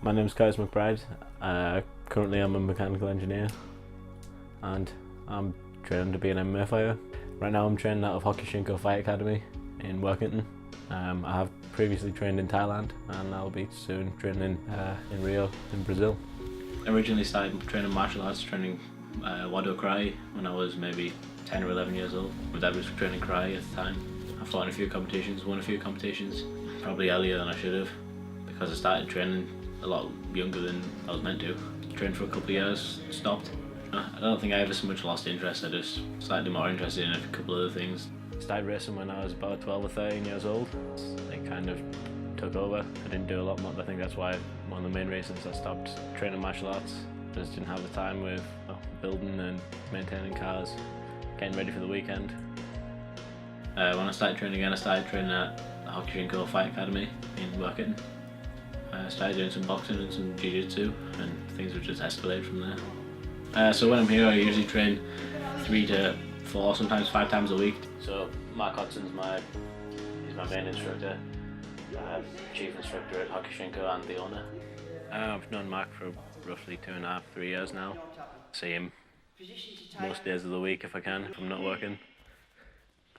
My name's Curtis McBride. Currently I'm a mechanical engineer and I'm training to be an MMA fighter. Right now I'm training out of Hokushinko Fight Academy in Workington. I have previously trained in Thailand and I'll be soon training in Rio in Brazil. I originally started training martial arts, training Wado Karate when I was maybe 10 or 11 years old. My dad was training karate at the time. I fought in a few competitions, won a few competitions, probably earlier than I should have because I started training a lot younger than I was meant to. Trained for a couple of years, stopped. I don't think I ever so much lost interest, I just started more interested in a couple of other things. Started racing when I was about 12 or 13 years old. It kind of took over. I didn't do a lot more. I think that's why one of the main reasons I stopped training martial arts. I just didn't have the time with building and maintaining cars, getting ready for the weekend. When I started training again, I started training at the Hokushinko Fight Academy in Workington. I started doing some boxing and some jiu-jitsu and things would just escalate from there. So when I'm here I usually train 3 to 4, sometimes 5 times a week. So Mark Hodson's he's my main instructor, chief instructor at Hokushinko and the owner. I've known Mark for roughly 2.5, 3 years now. See him most days of the week if I can, if I'm not working.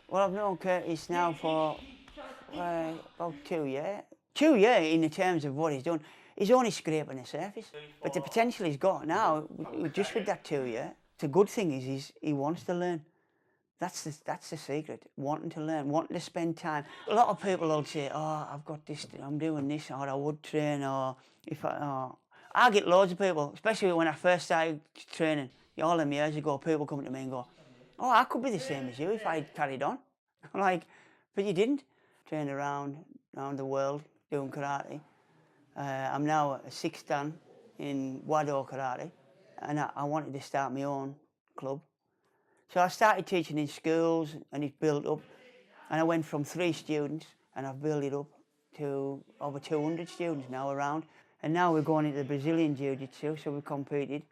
Well, I've known Curtis now for about 2 years. 2 years in the terms of what he's done. He's only scraping the surface. But the potential he's got now, just with that 2 years, the good thing is he wants to learn. That's the secret, wanting to learn, wanting to spend time. A lot of people will say, oh, I've got this, I'm doing this, or I would train, or I get loads of people, especially when I first started training, all them years ago, people come to me and go, oh, I could be the same as you if I carried on. I'm like, but you didn't. Train around the world doing karate. I'm now a 6th dan in Wado Karate, and I wanted to start my own club. So I started teaching in schools and it built up, and I went from 3 students and I've built it up to over 200 students now around. And now we're going into the Brazilian Jiu-Jitsu, so we've competed.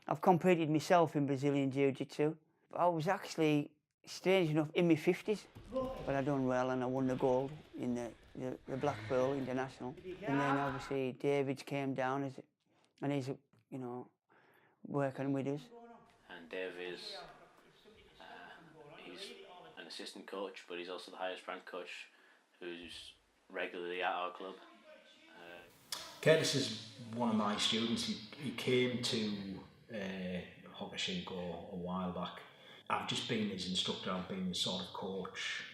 I've competed myself in Brazilian Jiu-Jitsu. I was actually, strange enough, in my 50s, but I done well and I won the gold in the Blackpool International. And then obviously David came down and he's, working with us. And Dave is, he's an assistant coach, but he's also the highest ranked coach who's regularly at our club. Curtis is one of my students. He came to Hokushinko a while back. I've just been his instructor, I've been his sort of coach,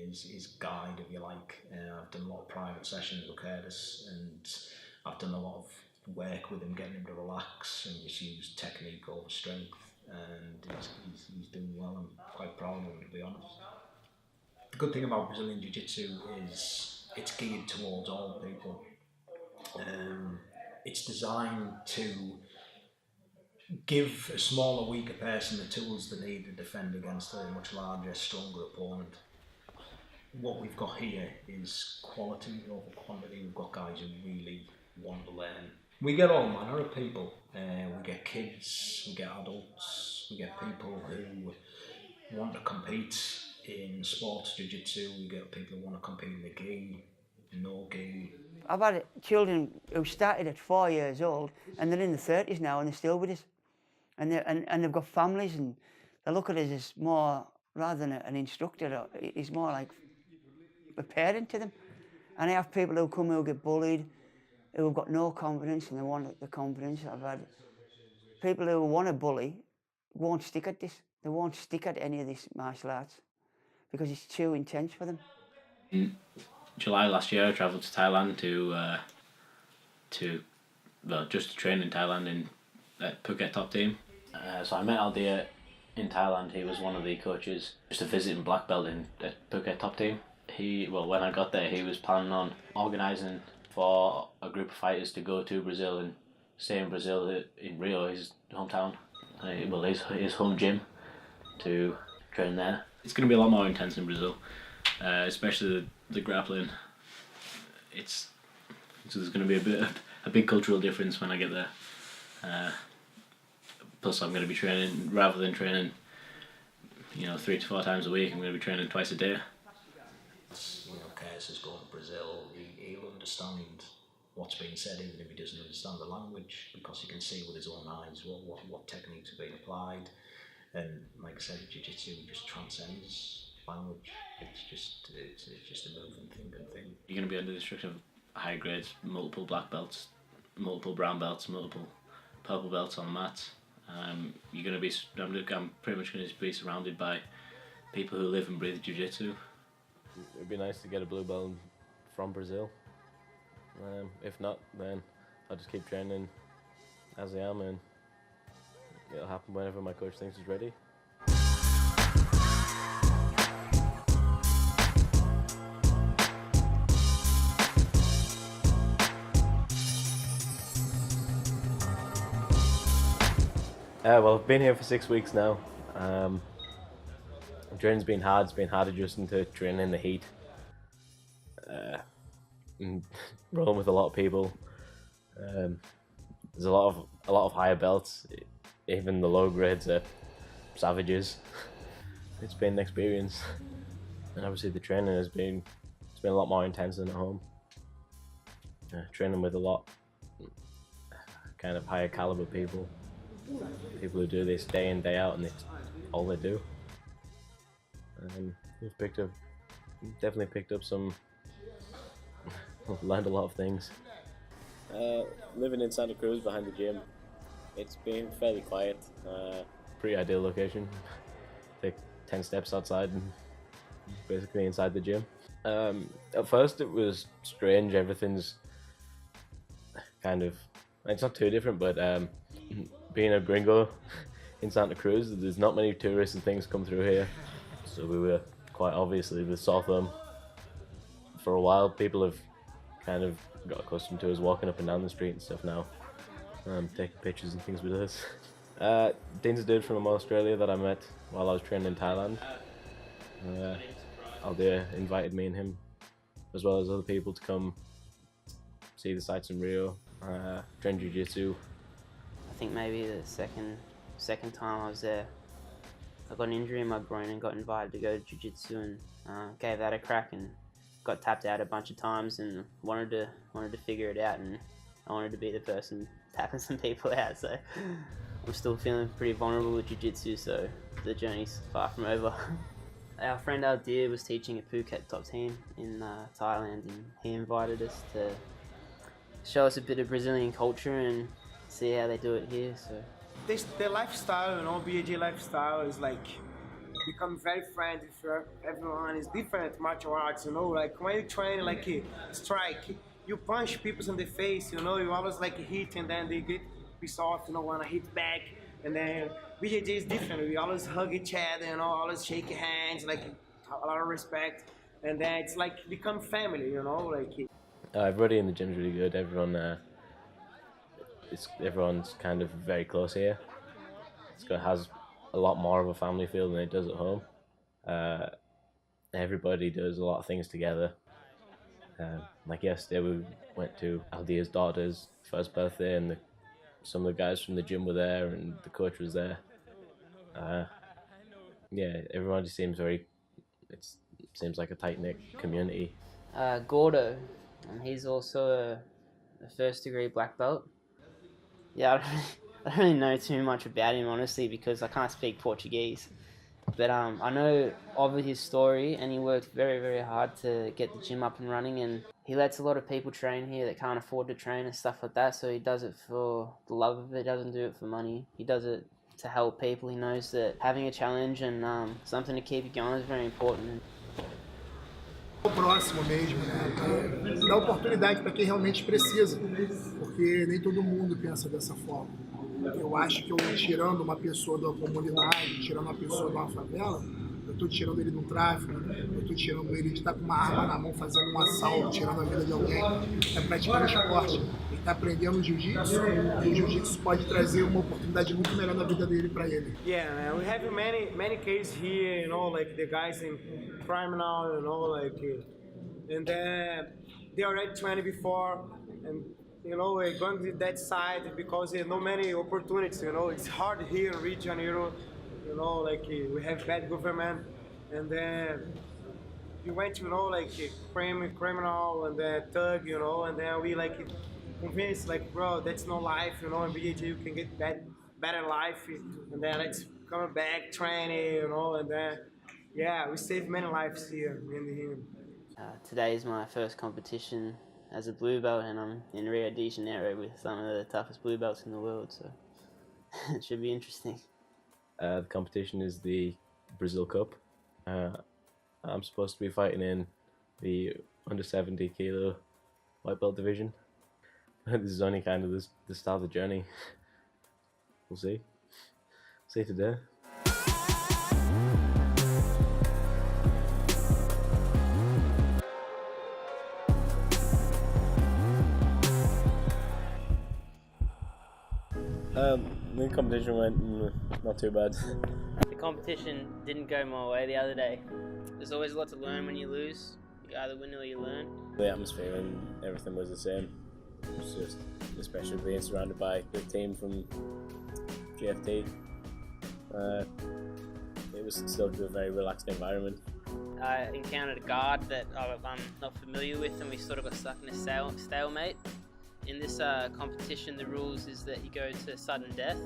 his guide if you like. I've done a lot of private sessions with Curtis and I've done a lot of work with him, getting him to relax and just use technique over strength, and he's doing well. I'm quite proud of him, to be honest. The good thing about Brazilian Jiu-Jitsu is it's geared towards all people. It's designed to give a smaller, weaker person the tools they need to defend against a much larger, stronger opponent. What we've got here is quality over quantity. We've got guys who really want to learn. We get all manner of people. We get kids, we get adults, we get people who want to compete in sports jiu-jitsu, we get people who want to compete in the gi, no gi. I've had children who started at 4 years old and they're in the 30s now and they're still with us. And they've got families and they look at us as more, rather than an instructor, it's more like a parent to them. And I have people who come who get bullied, who have got no confidence and they want the confidence. I've had people who want to bully won't stick at this. They won't stick at any of this martial arts because it's too intense for them. In July last year I travelled to Thailand just to train in Thailand in Phuket top team. So I met Aldir in Thailand. He was one of the coaches, just a visiting black belt in Phuket top team. When I got there, he was planning on organising for a group of fighters to go to Brazil and stay in Brazil, in Rio, his hometown, his home gym, to train there. It's going to be a lot more intense in Brazil, especially the grappling. So there's going to be a big cultural difference when I get there. Plus I'm going to be training, rather than training 3 to 4 times a week, I'm going to be training twice a day. Curtis is going to Brazil, he'll understand what's being said, even if he doesn't understand the language, because he can see with his own eyes what techniques are being applied. And like I said, jiu-jitsu just transcends language. It's just a moving, thinking thing. You're going to be under the restriction of high grades, multiple black belts, multiple brown belts, multiple purple belts on the mat. You're going to be. I'm pretty much going to be surrounded by people who live and breathe jiu-jitsu. It'd be nice to get a blue belt from Brazil. If not, then I'll just keep training as I am, and it'll happen whenever my coach thinks it's ready. Well, I've been here for 6 weeks now. Training's been hard. It's been hard adjusting to training in the heat. And rolling with a lot of people. There's a lot of higher belts. Even the low grades are savages. It's been an experience, and obviously the training it's been a lot more intense than at home. Training with a lot kind of higher caliber people who do this day in day out, and it's all they do. We've definitely picked up some. Learned a lot of things. Living in Santa Cruz behind the gym, it's been fairly quiet. Pretty ideal location. Take 10 steps outside and basically inside the gym. At first it was strange. Everything's kind of, it's not too different, but being a gringo in Santa Cruz, there's not many tourists and things come through here. So we were quite obviously with sore thumb. For a while, people have kind of got accustomed to us walking up and down the street and stuff now, taking pictures and things with us. Dean's a dude from Australia that I met while I was training in Thailand. Aldir invited me and him, as well as other people, to come see the sights in Rio, train jiu-jitsu. I think maybe the second time I was there, I got an injury in my groin and got invited to go to jiu-jitsu, and gave that a crack and got tapped out a bunch of times, and wanted to figure it out, and I wanted to be the person tapping some people out. So I'm still feeling pretty vulnerable with jiu-jitsu, so the journey's far from over. Our friend Aldir was teaching at Phuket Top Team in Thailand, and he invited us to show us a bit of Brazilian culture and see how they do it here. So the lifestyle, BJJ lifestyle is like become very friendly for everyone. It's different martial arts, like when you train like a strike, you punch people in the face, you always like hit, and then they get pissed off, wanna hit back. And then BJJ is different. We always hug each other, always shake hands, like a lot of respect. And then it's like become family, like. Everybody in the gym's really good. Everyone's kind of very close here. Has a lot more of a family feel than it does at home. Everybody does a lot of things together. Like yesterday we went to Aldir's daughter's first birthday, and some of the guys from the gym were there, and the coach was there. Yeah, everyone just seems seems like a tight-knit community. Gordo, and he's also a first-degree black belt. Yeah, I don't really know too much about him, honestly, because I can't speak Portuguese. But I know of his story, and he worked very, very hard to get the gym up and running, and he lets a lot of people train here that can't afford to train and stuff like that, so he does it for the love of it. He doesn't do it for money. He does it to help people. He knows that having a challenge and something to keep you going is very important. O próximo mesmo, né? Dá oportunidade para quem realmente precisa, porque nem todo mundo pensa dessa forma. Eu acho que eu tirando uma pessoa da comunidade, tirando uma pessoa de uma favela, eu estou tirando ele do tráfico, eu estou tirando ele de estar com uma arma na mão fazendo um assalto, tirando a vida de alguém. É praticando esporte, ele está aprendendo jiu-jitsu, e o jiu-jitsu pode trazer uma oportunidade muito melhor na vida dele para ele. Yeah, man, we have many cases here, like the guys in criminal, like, and then they already trained before, and going to that side because there's no many opportunities. It's hard here in Rio de Janeiro. Like we have bad government, and then you went to like criminal and then thug, and then we like convinced like, bro, that's no life, you know, in BJJ you can get better life, and then let's come back, training, you know, and then, yeah, we saved many lives here in the gym. Today is my first competition as a blue belt, and I'm in Rio de Janeiro with some of the toughest blue belts in the world, so it should be interesting. The competition is the Brazil Cup. I'm supposed to be fighting in the under 70 kilo white belt division. This is only kind of the start of the journey. We'll see. See today. The competition went not too bad. The competition didn't go my way the other day. There's always a lot to learn when you lose. You either win or you learn. The atmosphere and everything was the same. It's just, especially being surrounded by the team from GFT, it was still a very relaxed environment. I encountered a guard that I'm not familiar with, and we sort of got stuck in a stalemate. In this competition, the rules is that you go to sudden death.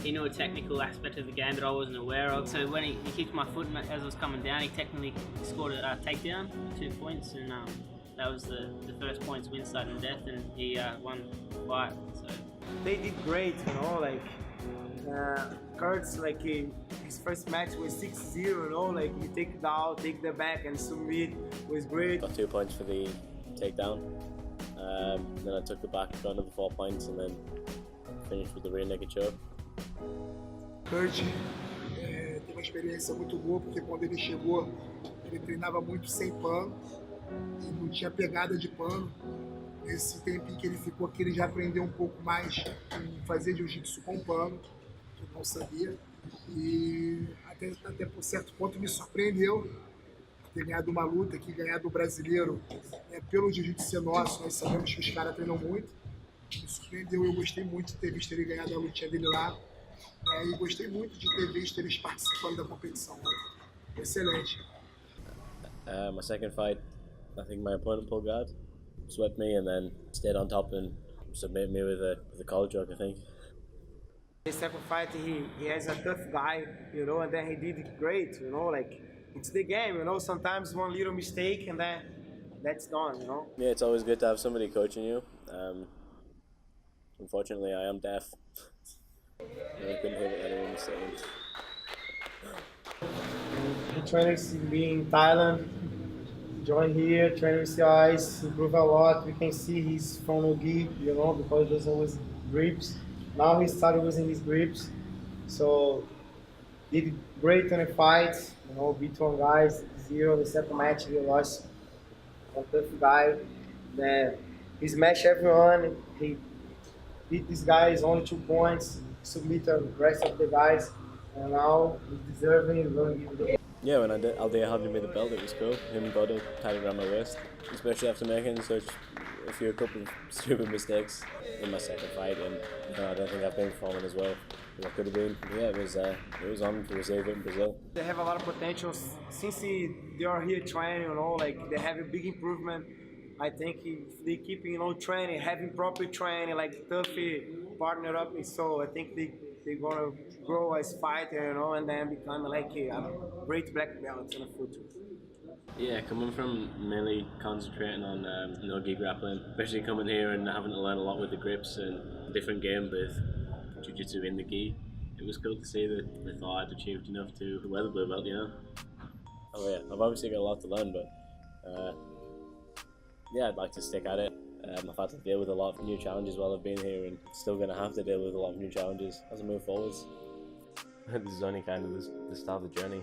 He knew a technical aspect of the game that I wasn't aware of. So when he kicked my foot as I was coming down, he technically scored a takedown, 2 points, and that was the first point to win sudden death, and he won the fight. So They did great, you know, like Kurt's like his first match was 6-0, you know, like he take it out, take the back, and submit was great. Got 2 points for the takedown. Then I took the back, got another 4 points, and then finished with the rear naked choke. Kurt teve uma experiência muito boa, porque quando ele chegou, ele treinava muito sem pano, e não tinha pegada de pano. Nesse tempinho que ele ficou aqui, ele já aprendeu um pouco mais em fazer jiu-jitsu com pano, que eu não sabia. E até por certo ponto me surpreendeu ter ganhado uma luta aqui, ganhar do brasileiro, pelo jiu-jitsu ser nosso. Nós sabemos que os caras treinam muito. Me surpreendeu, eu gostei muito de ter visto ele ganhar da lutinha dele lá. E gostei muito de ter visto eles participando da competição. Excelente. My second fight, I think my opponent pulled guard, swept me, and then stayed on top and submitted me with a collar choke, I think. His second fight, he has a tough guy, you know, and then he did great, you know, like it's the game, you know, sometimes one little mistake and then that's gone, you know. Yeah, it's always good to have somebody coaching you. Unfortunately, I am deaf. I couldn't hear what anyone was saying. The trainers in Thailand, join here, train with CIs, improve a lot. We can see he's from no gi, you know, because there's always grips. Now he started using his grips, so did great in the fights, you know, beat one guy, 0. The second match he lost a tough guy. Then he smashed everyone. He beat these guys only 2 points, submit the rest of the guys, and now he's deserving. He's going to give it. Yeah, when Aldeia handed me the belt, it was cool. Him and Bodo tied it around my waist, especially after making such a couple of stupid mistakes in my second fight, and I don't think I've been performing as well as I could have been. Yeah, it was on to receive it in Brazil. They have a lot of potential since they are here training, you know, like they have a big improvement. I think if they keep, you know, training, having proper training, like Tuffy partner up, so I think they're gonna grow as fighter, you know, and then become like a great black belt in the future. Yeah, coming from mainly concentrating on no-gi grappling, especially coming here and having to learn a lot with the grips and a different game with jiu-jitsu in the gi, it was cool to see that I thought I'd achieved enough to wear the blue belt, you know. Oh yeah, I've obviously got a lot to learn, but yeah, I'd like to stick at it. I've had to deal with a lot of new challenges while I've been here, and still going to have to deal with a lot of new challenges as I move forwards. This is only kind of the start of the journey.